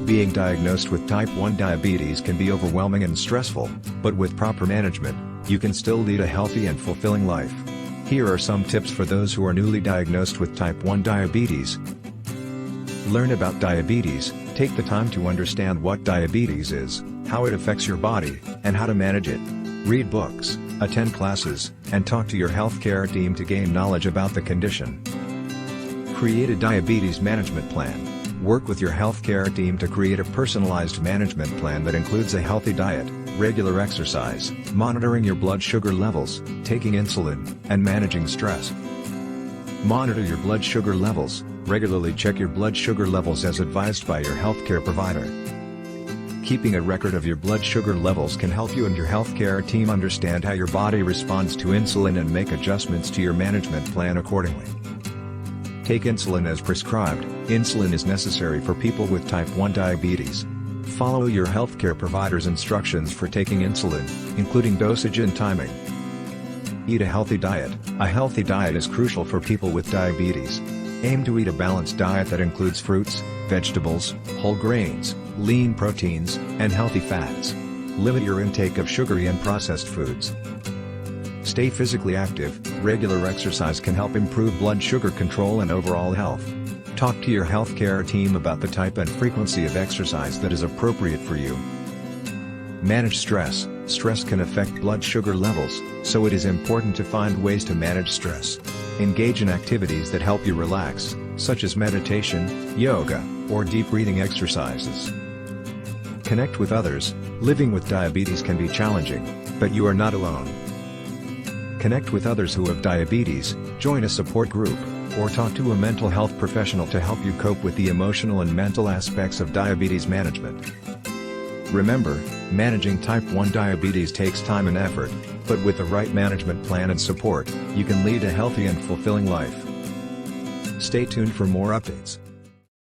Being diagnosed with type 1 diabetes can be overwhelming and stressful, but with proper management, you can still lead a healthy and fulfilling life. Here are some tips for those who are newly diagnosed with type 1 diabetes. Learn about diabetes. Take the time to understand what diabetes is, how it affects your body, and how to manage it. Read books, attend classes, and talk to your healthcare team to gain knowledge about the condition. Create a diabetes management plan. Work with your healthcare team to create a personalized management plan that includes a healthy diet, regular exercise, monitoring your blood sugar levels, taking insulin, and managing stress. Monitor your blood sugar levels. Regularly check your blood sugar levels as advised by your healthcare provider. Keeping a record of your blood sugar levels can help you and your healthcare team understand how your body responds to insulin and make adjustments to your management plan accordingly. Take insulin as prescribed. Insulin is necessary for people with type 1 diabetes. Follow your healthcare provider's instructions for taking insulin, including dosage and timing. Eat a healthy diet. A healthy diet is crucial for people with diabetes. Aim to eat a balanced diet that includes fruits, vegetables, whole grains, lean proteins, and healthy fats. Limit your intake of sugary and processed foods. Stay physically active. Regular exercise can help improve blood sugar control and overall health. Talk to your healthcare team about the type and frequency of exercise that is appropriate for you. Manage stress. Stress can affect blood sugar levels, so it is important to find ways to manage stress. Engage in activities that help you relax, such as meditation, yoga, or deep breathing exercises. Connect with others. Living with diabetes can be challenging, but you are not alone. Connect with others who have diabetes, join a support group, or talk to a mental health professional to help you cope with the emotional and mental aspects of diabetes management. Remember, managing type 1 diabetes takes time and effort, but with the right management plan and support, you can lead a healthy and fulfilling life. Stay tuned for more updates.